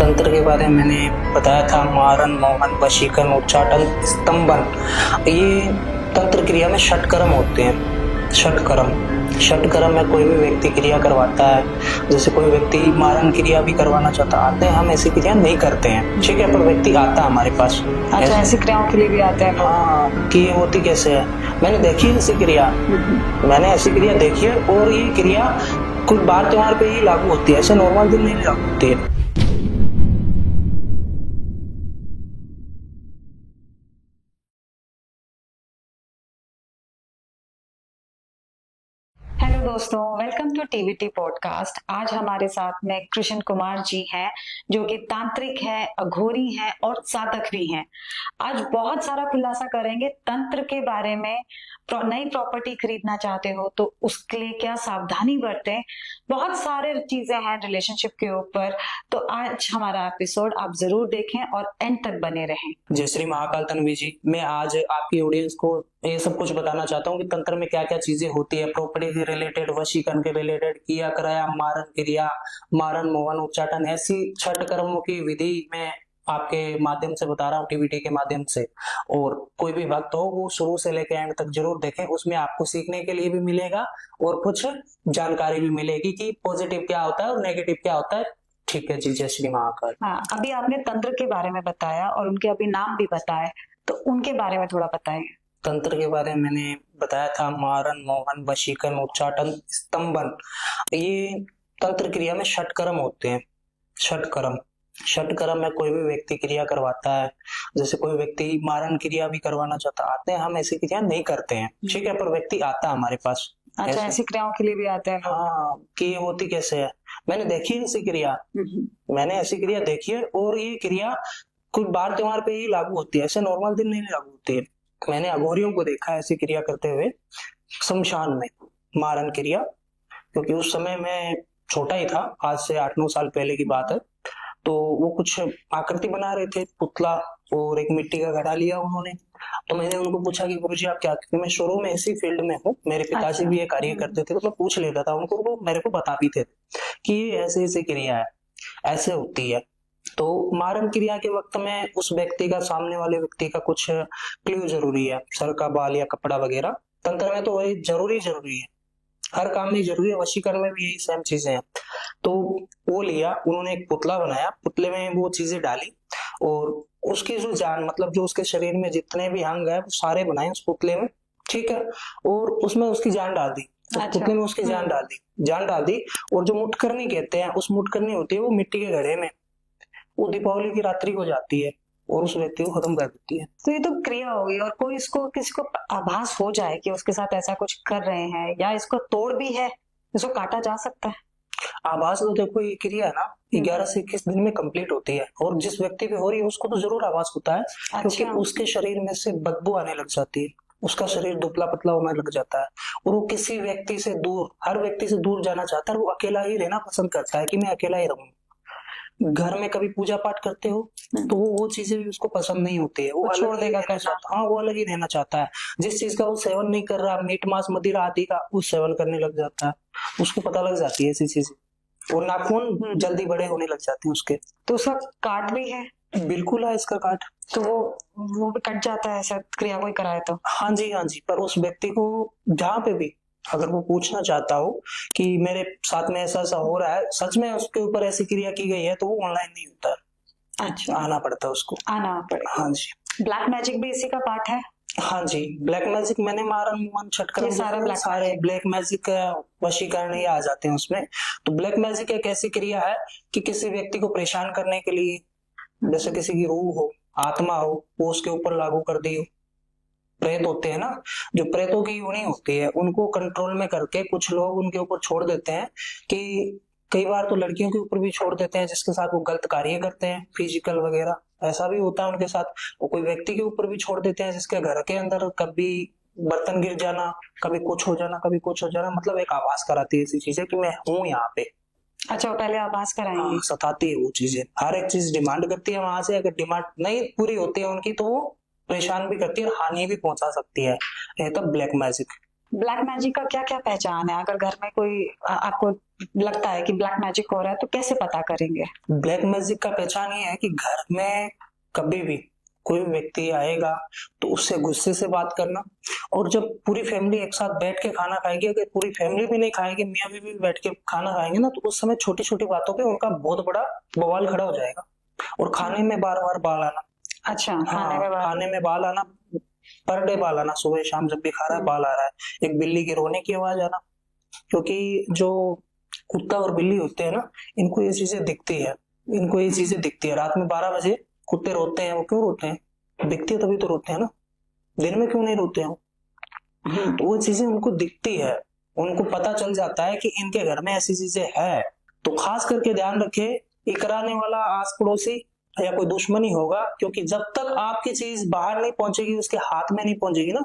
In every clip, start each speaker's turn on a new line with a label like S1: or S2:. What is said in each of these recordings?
S1: तंत्र के बारे में मैंने बताया था, मारन, मोहन, वशीकरण, उच्चाटन, स्तंभन। ये तंत्र क्रिया में षटकर्म होते हैं। षटकर्म में कोई भी व्यक्ति क्रिया करवाता है। जैसे कोई व्यक्ति मारन क्रिया भी करवाना चाहता आते हैं, हम ऐसी क्रिया नहीं करते हैं, ठीक है, पर व्यक्ति आता है हमारे पास।
S2: अच्छा, ऐसी क्रियाओं के लिए भी आते हैं लोग।
S1: हाँ, कि ये होती कैसे है। मैंने देखी है ऐसी क्रिया, मैंने ऐसी क्रिया देखी है, और ये क्रिया कुछ बार त्योहार पे ही लागू होती है, ऐसे नॉर्मल दिन नहीं लागू होती है।
S2: हेलो दोस्तों, वेलकम टू टीवीटी पॉडकास्ट। आज हमारे साथ में कृष्ण कुमार जी हैं, जो कि तांत्रिक है, अघोरी हैं और साधक भी हैं। आज बहुत सारा खुलासा करेंगे तंत्र के बारे में। नई प्रॉपर्टी खरीदना चाहते हो तो उसके लिए क्या सावधानी बरतें, बहुत सारे चीजें हैं रिलेशनशिप के ऊपर। तो आज हमारा एपिसोड आप जरूर देखें और एंड तक बने रहें।
S1: जय श्री महाकाल तन्वी जी, मैं आज आपकी ऑडियंस को ये सब कुछ बताना चाहता हूँ कि तंत्र में क्या क्या चीजें होती है, प्रॉपर्टी से रिलेटेड, वशीकरण के रिलेटेड, किया कराया, मारन क्रिया, मारन, मोहन, उच्चाटन, ऐसी छठ कर्मों की विधि में आपके माध्यम से बता रहा हूँ, टीवीटी के माध्यम से। और कोई भी भक्त हो वो शुरू से लेकर एंड तक जरूर देखें, उसमें आपको सीखने के लिए भी मिलेगा और कुछ जानकारी भी मिलेगी कि पॉजिटिव क्या होता है और नेगेटिव क्या होता है। ठीक है जी, जय श्री महाकाल।
S2: हाँ, अभी आपने तंत्र के बारे में बताया और उनके अभी नाम भी बताए, तो उनके बारे में थोड़ा बताएं।
S1: तंत्र के बारे में मैंने बताया था, मारन, मोहन, वशीकरण, उच्चाटन, स्तंभन। ये तंत्र क्रिया में षटकर्म होते हैं। षटकर्म में कोई भी व्यक्ति क्रिया करवाता है। जैसे कोई व्यक्ति मारन क्रिया भी करवाना चाहता आते हैं, हम ऐसी क्रिया नहीं करते हैं, ठीक है, पर व्यक्ति आता है हमारे पास।
S2: अच्छा, ऐसी क्रियाओं के लिए भी आते हैं लोग।
S1: हाँ, कि ये होती कैसे है। मैंने देखी है ऐसी क्रिया, मैंने ऐसी क्रिया देखी है, और ये क्रिया कुछ बार त्योहार पे ही लागू होती है, ऐसे नॉर्मल दिन नहीं लागू होती है। मैंने अघोरियों को देखा है ऐसी क्रिया करते हुए शमशान में, मारन क्रिया, क्योंकि उस समय मैं छोटा ही था, आज से 8-9 साल पहले की बात है। तो वो कुछ आकृति बना रहे थे, पुतला और एक मिट्टी का घड़ा लिया उन्होंने। तो मैंने उनको पूछा कि गुरुजी आप क्या, मैं शुरू में इसी फील्ड में हूँ, मेरे पिताजी भी ये कार्य करते थे, तो मैं पूछ लेता था उनको, वो मेरे को बता भी थे कि ये ऐसे ऐसी क्रिया है, ऐसे होती है। तो मारन क्रिया के वक्त में उस व्यक्ति का, सामने वाले व्यक्ति का कुछ क्ल्यू जरूरी है, सर का बाल या कपड़ा वगैरह। तंत्र में तो वही जरूरी है, हर काम में जरूरी है, वशीकरण में भी यही सेम चीजें हैं। तो वो लिया उन्होंने, एक पुतला बनाया, पुतले में वो चीजें डाली, और उसकी जो जान, मतलब जो उसके शरीर में जितने भी अंग है वो सारे बनाए उस पुतले में, ठीक है, और उसमें उसकी जान डाल दी। पुतले में उसकी जान डाल दी। और जो मुटकरनी कहते हैं, उस मुटकरनी होती है वो मिट्टी के घड़े में, वो दीपावली की रात्रि को जाती है और उस व्यक्ति को खत्म कर देती है।
S2: तो ये तो क्रिया होगी, और कोई इसको, किसी को आभास हो जाए कि उसके साथ ऐसा कुछ कर रहे हैं, या इसको तोड़ भी है, इसको काटा जा सकता है।
S1: आभास तो देखो, ये क्रिया है ना 11 से 21 दिन में कंप्लीट होती है, और जिस व्यक्ति पे हो रही है उसको तो जरूर आभास होता है। क्योंकि उसके शरीर में से बदबू आने लग जाती है, उसका शरीर दुबला पतला होने लग जाता है, और वो किसी व्यक्ति से दूर, हर व्यक्ति से दूर जाना चाहता है, वो अकेला ही रहना पसंद करता है कि मैं अकेला ही रहूं। घर में कभी पूजा पाठ करते हो तो वो चीजें भी उसको पसंद नहीं होती है, वो छोड़ देगा कैसा। हाँ, वो अलग ही रहना चाहता है। जिस चीज का वो सेवन नहीं कर रहा, मीट मांस मदिरा आदि का, वो सेवन करने लग जाता है, उसको पता लग जाती है ऐसी चीजें, और नाखून जल्दी बड़े होने लग जाते हैं उसके।
S2: तो उसका काट भी है?
S1: बिल्कुल है इसका काट।
S2: तो वो भी कट जाता है ऐसा क्रिया कोई कराए तो?
S1: हाँ जी, हाँ जी, पर उस व्यक्ति को जहाँ पे भी अगर वो पूछना चाहता हो कि मेरे साथ में ऐसा ऐसा हो रहा है, सच में उसके ऊपर ऐसी क्रिया की गई है, तो वो ऑनलाइन नहीं होता है।
S2: अच्छा,
S1: आना पड़ता है उसको,
S2: आना पड़ेगा।
S1: हाँ जी।
S2: ब्लैक मैजिक भी इसी का पार्ट है?
S1: हाँ जी, ब्लैक मैजिक मैंने मारन, मोहन, षटकर्म, सारे ब्लैक मैजिक, वशीकरण ये आ जाते हैं उसमें। तो ब्लैक मैजिक एक ऐसी क्रिया है कि किसी व्यक्ति को परेशान करने के लिए, जैसे किसी की रूह हो, आत्मा हो, वो उसके ऊपर लागू कर दी हो। प्रेत होते हैं ना, जो प्रेतों की यूनी होती है, उनको कंट्रोल में करके कुछ लोग उनके ऊपर छोड़ देते हैं। कि कई बार तो लड़कियों के ऊपर भी छोड़ देते हैं जिसके साथ वो गलत कार्य करते हैं, फिजिकल वगैरह, ऐसा भी होता है उनके साथ। वो कोई व्यक्ति के ऊपर भी छोड़ देते हैं जिसके घर के अंदर कभी बर्तन गिर जाना, कभी कुछ हो जाना, कभी कुछ हो जाना, मतलब एक आवाज कराती है ऐसी चीजें कि मैं हूँ यहाँ पे।
S2: अच्छा, पहले आभास कराएंगे।
S1: हाँ, सताती है वो चीजें, हर एक चीज डिमांड करती है वहां से। अगर डिमांड नहीं पूरी होती है उनकी तो वो परेशान भी करती है और हानि भी पहुंचा सकती है। ये तो ब्लैक मैजिक।
S2: ब्लैक मैजिक का क्या क्या पहचान है? अगर घर में कोई आपको लगता है कि ब्लैक मैजिक हो रहा है तो कैसे पता करेंगे?
S1: ब्लैक मैजिक का पहचान ये है कि घर में कभी भी कोई व्यक्ति आएगा तो उससे गुस्से से बात करना, और जब पूरी फैमिली एक साथ बैठ के खाना खाएगी, अगर पूरी फैमिली भी नहीं खाएगी, मियाँ बीवी भी बैठ के खाना खाएंगे ना, तो उस समय छोटी छोटी बातों पे उनका बहुत बड़ा बवाल खड़ा हो जाएगा। और खाने में बार बार बाल आना।
S2: अच्छा,
S1: हाँ, खाने में बाल आना, पर डे बाल आना, सुबह शाम जब भी खा रहा है बाल आ रहा है। एक बिल्ली की रोने की आवाज आना, क्योंकि जो कुत्ता और बिल्ली होते हैं ना, इनको ये चीजें दिखती है, इनको ये चीजें दिखती है। रात में 12 बजे कुत्ते रोते हैं, वो क्यों रोते हैं? दिखती है तभी तो रोते हैं ना, दिन में क्यों नहीं रोते हैं? तो वो चीजें उनको दिखती है, उनको पता चल जाता है कि इनके घर में ऐसी चीजें है। तो खास करके ध्यान रखे, इकराने वाला आस पड़ोसी या कोई दुश्मन ही होगा, क्योंकि जब तक आपकी चीज बाहर नहीं पहुंचेगी, उसके हाथ में नहीं पहुंचेगी ना,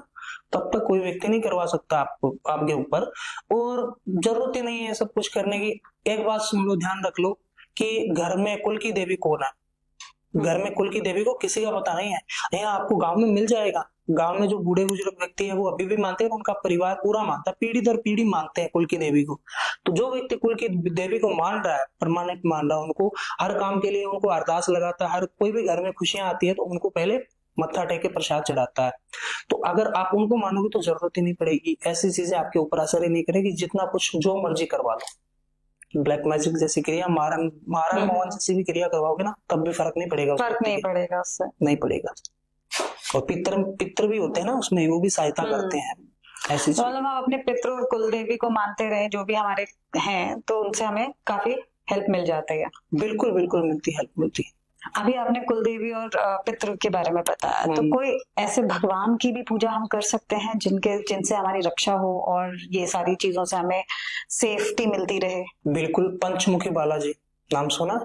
S1: तब तक कोई व्यक्ति नहीं करवा सकता आपको, आपके ऊपर। और जरूरत ही नहीं है सब कुछ करने की। एक बात सुन लो, ध्यान रख लो कि घर में कुल की देवी कौन है। घर में कुल की देवी को किसी का पता नहीं है। यहाँ आपको गांव में मिल जाएगा। गांव में जो बूढ़े बुजुर्ग व्यक्ति है वो अभी भी मानते हैं, उनका परिवार पूरा मानता है, पीढ़ी दर पीढ़ी मानते हैं कुल की देवी को। तो जो व्यक्ति कुल की देवी को मान रहा है, परमानेंट मान रहा है, उनको हर काम के लिए उनको अरदास लगाता है। हर कोई भी घर में खुशियां आती है तो उनको पहले मत्था टेक के प्रसाद चढ़ाता है। तो अगर आप उनको मानोगे तो जरूरत ही नहीं पड़ेगी, ऐसी चीजें आपके ऊपर असर ही नहीं करेगी, जितना कुछ जो मर्जी करवा लो। ब्लैक मैजिक जैसी क्रिया, मारन मोहन जैसी भी क्रिया करवाओगे ना, तब भी फर्क नहीं पड़ेगा,
S2: फर्क नहीं पड़ेगा उससे,
S1: नहीं पड़ेगा। और पितर भी होते हैं ना उसमें, वो भी सहायता करते हैं ऐसी चीज।
S2: मतलब हम अपने पितरों और कुल देवी को मानते रहे, जो भी हमारे हैं, तो उनसे हमें काफी हेल्प मिल जाती है।
S1: बिल्कुल बिल्कुल मिलती, हेल्प मिलती है।
S2: अभी आपने कुल देवी और पितृ के बारे में बताया, तो कोई ऐसे भगवान की भी पूजा हम कर सकते हैं जिनसे हमारी रक्षा हो और ये सारी चीजों से हमें सेफ्टी मिलती रहे?
S1: बिल्कुल, पंचमुखी बालाजी नाम सुना?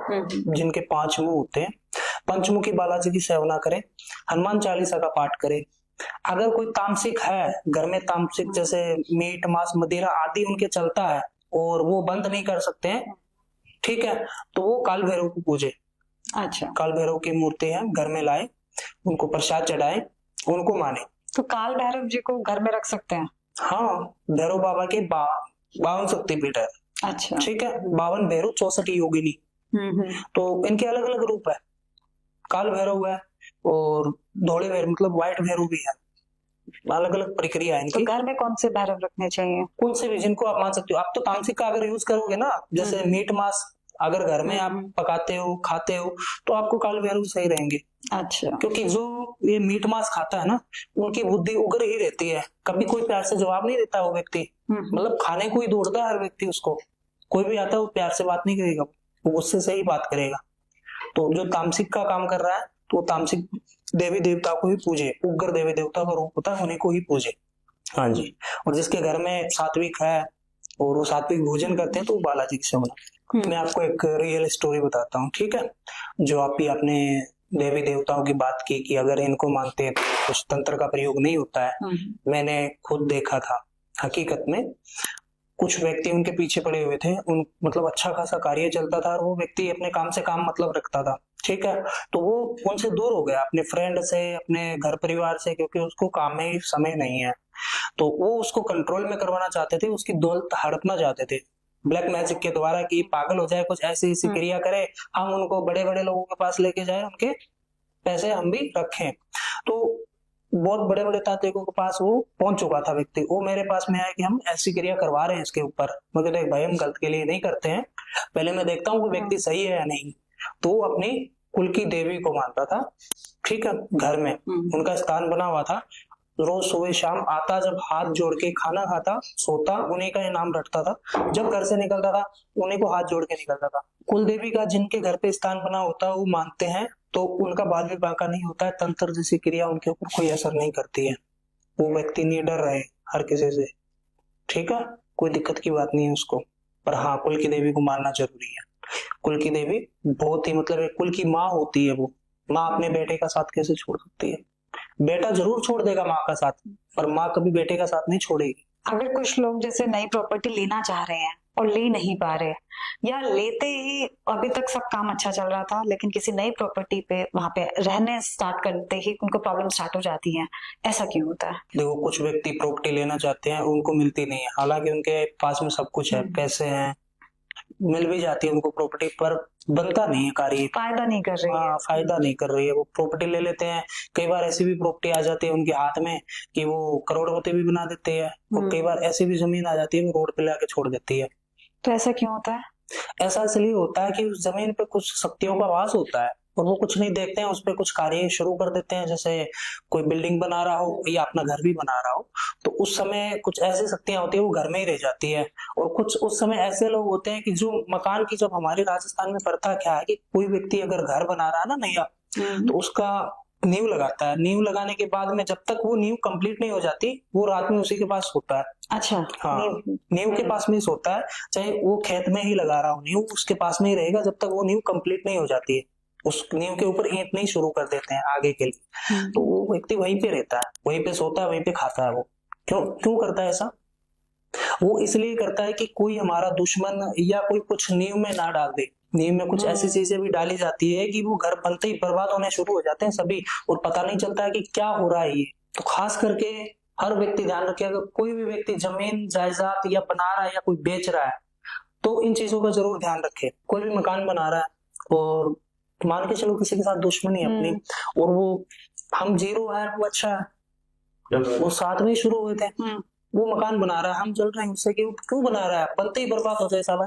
S1: जिनके 5 मुंह होते हैं, पंचमुखी बालाजी की सेवना करें, हनुमान चालीसा का पाठ करें। अगर कोई तामसिक है घर में, तामसिक जैसे मीट मांस मदिरा आदि उनके चलता है और वो बंद नहीं कर सकते हैं, ठीक है, तो वो काल भैरव को पूजे।
S2: अच्छा,
S1: काल भैरव की मूर्ति है, घर में लाए, उनको प्रसाद चढ़ाए, उनको माने।
S2: तो काल भैरव जी को घर में रख सकते हैं?
S1: हाँ, भैरव बाबा के 52 शक्तिपीठ है।
S2: अच्छा,
S1: ठीक है, 52 भैरव, 64 योगिनी। तो इनके अलग अलग रूप है। काल भैरव है और धोड़े भैरव मतलब व्हाइट भैरव भी है, अलग अलग प्रक्रिया है इनकी।
S2: तो घर में कौन से भैरव रखने चाहिए?
S1: कौन से भी, जिनको आप मान सकते हो। आप तो तामसिक का अगर यूज करोगे ना, जैसे मीट मांस अगर घर में आप पकाते हो खाते हो, तो आपको काल भैरव सही रहेंगे।
S2: अच्छा,
S1: क्योंकि जो ये मीट मांस खाता है ना, उनकी बुद्धि उग्र ही रहती है, कभी कोई प्यार से जवाब नहीं देता वो व्यक्ति। मतलब खाने को ही दौड़ता है हर व्यक्ति, उसको कोई भी आता है वो प्यार से बात नहीं करेगा, वो गुस्से से ही बात करेगा। तो जो तामसिक का काम कर रहा है, तो वो तामसिक देवी देवता को ही पूजे, उग्र देवी देवता का रूप होता है, उन्हीं को ही पूजे। हाँ जी। और जिसके घर में सात्विक है और वो सात्विक भोजन करते हैं, तो वो बालाजी की सेवना। मैं आपको एक रियल स्टोरी बताता हूँ, ठीक है। जो आप ही अपने देवी देवताओं की बात की कि अगर इनको मानते हैं तो कुछ तंत्र का प्रयोग नहीं होता है। मैंने खुद देखा था, हकीकत में कुछ व्यक्ति उनके पीछे पड़े हुए थे, उन मतलब अच्छा खासा कार्य चलता था और वो व्यक्ति अपने काम से काम मतलब रखता था, ठीक है। तो वो उनसे दूर हो गया, अपने फ्रेंड से, अपने घर परिवार से, क्योंकि उसको काम में ही समय नहीं है। तो वो उसको कंट्रोल में करवाना चाहते थे, उसकी दौलत हड़पना चाहते थे ब्लैक मैजिक के द्वारा, कि पागल हो जाए, कुछ ऐसी ऐसी क्रिया करे, हम उनको बड़े बड़े लोगों के पास लेके जाए, उनके पैसे हम भी रखें। तो बहुत बड़े बड़े तांत्रिकों के पास वो पहुंच चुका था व्यक्ति। वो मेरे पास में आया कि हम ऐसी क्रिया करवा रहे हैं इसके ऊपर। मगर एक भाई, हम गलत के लिए नहीं करते हैं, पहले मैं देखता हूँ कि व्यक्ति सही है या नहीं। तो वो अपनी कुल की देवी को मानता था, ठीक है। घर में उनका स्थान बना हुआ था, रोज सुबह शाम आता, जब हाथ जोड़ के खाना खाता, सोता, उन्हीं का इनाम रटता था। जब घर से निकलता था, उन्हीं को हाथ जोड़ के निकलता था। कुल देवी का जिनके घर पे स्थान बना होता है वो मानते हैं, तो उनका बाल भी बांका नहीं होता है, तंत्र जैसी क्रिया उनके ऊपर कोई असर नहीं करती है। वो व्यक्ति निडर रहे हर किसी से, ठीक है, कोई दिक्कत की बात नहीं है उसको। पर हाँ, कुल की देवी को मानना जरूरी है। कुल की देवी बहुत ही मतलब एक कुल की माँ होती है। वो माँ अपने बेटे का साथ कैसे छोड़ सकती है? बेटा जरूर छोड़ देगा माँ का साथ, पर माँ कभी बेटे का साथ नहीं छोड़ेगी।
S2: अगर कुछ लोग जैसे नई प्रॉपर्टी लेना चाह रहे हैं और ले नहीं पा रहे, या लेते ही अभी तक सब काम अच्छा चल रहा था लेकिन किसी नई प्रॉपर्टी पे वहां पे रहने स्टार्ट करते ही उनको प्रॉब्लम स्टार्ट हो जाती है, ऐसा क्यों होता है?
S1: देखो, कुछ व्यक्ति प्रॉपर्टी लेना चाहते हैं, उनको मिलती नहीं है, हालांकि उनके पास में सब कुछ है, पैसे हैं, मिल भी जाती है उनको प्रॉपर्टी, पर बनता नहीं है कार्य।
S2: फायदा नहीं कर रही है।
S1: हाँ, फायदा नहीं कर रही है। वो प्रॉपर्टी ले लेते हैं, कई बार ऐसी भी प्रॉपर्टी आ जाती है उनके हाथ में कि वो करोड़पति भी बना देते हैं, और कई बार ऐसी भी जमीन आ जाती है वो रोड पे लाके छोड़ देती है।
S2: तो ऐसा क्यों होता है?
S1: ऐसा इसलिए होता है कि उस जमीन पे कुछ शक्तियों का वास होता है, और वो कुछ नहीं देखते हैं, उस पे कुछ कार्य शुरू कर देते हैं। जैसे कोई बिल्डिंग बना रहा हो या अपना घर भी बना रहा हो, तो उस समय कुछ ऐसी शक्तियां होती है वो घर में ही रह जाती है। और कुछ उस समय ऐसे लोग होते हैं कि जो मकान की, जब हमारे राजस्थान में प्रथा क्या है कि कोई व्यक्ति अगर घर बना रहा है ना नया, तो उसका नींव लगाता है। नींव लगाने के बाद में जब तक वो नींव कंप्लीट नहीं हो जाती, वो रात में उसी के पास सोता है।
S2: अच्छा।
S1: हाँ, नींव के पास में ही सोता है, चाहे वो खेत में ही लगा रहा हो, नींव उसके पास में ही रहेगा जब तक वो नींव कंप्लीट नहीं हो जाती है। उस नींव के ऊपर ईंट नहीं शुरू कर देते हैं आगे के लिए, तो वो व्यक्ति वहीं पे रहता है, वहीं पे सोता है, वहीं पे खाता है। वो क्यों क्यों करता है ऐसा? वो इसलिए करता है कि कोई हमारा दुश्मन या कोई कुछ नींव में ना डाल दे। नींव में कुछ ऐसी चीजें भी डाली जाती है कि वो घर बनते ही बर्बाद होने शुरू हो जाते हैं सभी, और पता नहीं चलता है कि क्या हो रहा है ये। तो खास करके हर व्यक्ति ध्यान रखे, अगर कोई भी व्यक्ति जमीन जायदाद या बना रहा है या कोई बेच रहा है, तो इन चीजों का जरूर ध्यान रखे। कोई भी मकान बना रहा है और मान के चलो किसी के साथ दुश्मनी है अपनी, और वो हम जीरो है, वो अच्छा है, वो साथ में ही शुरू हुए थे, वो मकान बना रहा है, हम चल रहे हैं उससे कि वो क्यों बना रहा है, बनते ही बर्बाद हो जाए साला,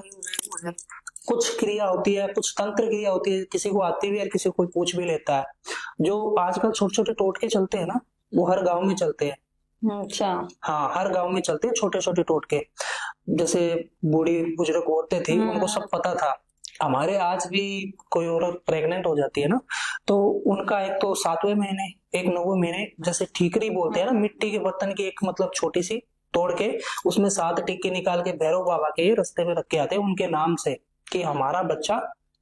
S1: कुछ क्रिया होती है, कुछ तंत्र क्रिया होती है, किसी को आती भी है, किसी को पूछ भी लेता है। जो आजकल छोटे छोटे टोटके चलते हैं ना, वो हर गांव में चलते हैं।
S2: अच्छा।
S1: हाँ, हर गांव में चलते हैं छोटे छोटे टोटके। जैसे बूढ़ी बुजुर्ग औरतें थी, उनको सब पता था। हमारे आज भी कोई औरत प्रेग्नेंट हो जाती है ना, तो उनका एक तो 7वें महीने, एक 9वें महीने, जैसे ठीकरी बोलते हैं ना, मिट्टी के बर्तन की एक मतलब छोटी सी तोड़ के उसमें 7 टिक्के निकाल के भैरव बाबा के रास्ते में रख के आते हैं उनके नाम से, कि हमारा बच्चा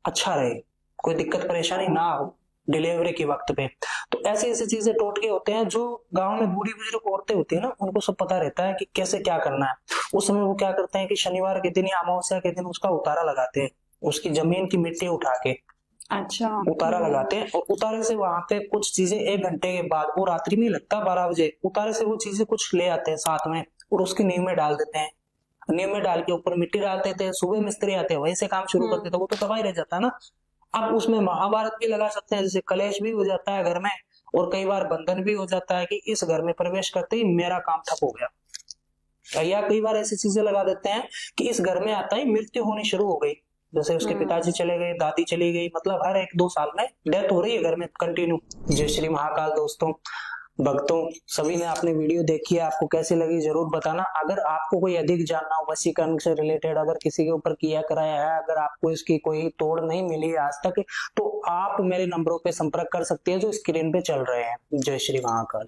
S1: अच्छा रहे, कोई दिक्कत परेशानी ना हो डिलीवरी के वक्त पे। तो ऐसी ऐसी चीजें टोटके होते हैं जो गांव में बूढ़ी बुजुर्ग औरतें होती है ना, उनको सब पता रहता है कि कैसे क्या करना है। उस समय वो क्या करते हैं कि शनिवार के दिन या अमावस्या के दिन उसका उतारा लगाते हैं, उसकी जमीन की मिट्टी उठा के
S2: अच्छा
S1: उतारा लगाते हैं, और उतारे से वहां पे कुछ चीजें 1 घंटे के बाद, वो रात्रि में लगता 12 बजे, उतारे से वो चीजें कुछ ले आते हैं साथ में, और उसकी नींव में डाल देते हैं। नींव में डाल के ऊपर मिट्टी डाल देते हैं, सुबह मिस्त्री आते हैं वहीं से काम शुरू करते थे, वो तो तबाही रह जाता है ना। अब उसमें महाभारत भी लगा सकते हैं, जैसे कलेश भी हो जाता है घर में, और कई बार बंधन भी हो जाता है कि इस घर में प्रवेश करते ही मेरा काम ठप हो गया, या कई बार ऐसी चीजें लगा देते हैं कि इस घर में आता ही मृत्यु होनी शुरू हो गई, जैसे उसके पिताजी चले गए, दादी चली गई, मतलब हर 1-2 साल में डेथ हो रही है घर में कंटिन्यू। जय श्री महाकाल। दोस्तों, भक्तों, सभी ने आपने वीडियो देखी है, आपको कैसी लगी जरूर बताना। अगर आपको कोई अधिक जानना हो वशीकरण से रिलेटेड, अगर किसी के ऊपर किया कराया है, अगर आपको इसकी कोई तोड़ नहीं मिली आज तक, तो आप मेरे नंबरों पे संपर्क कर सकते हैं जो स्क्रीन पे चल रहे हैं। जय श्री महाकाल।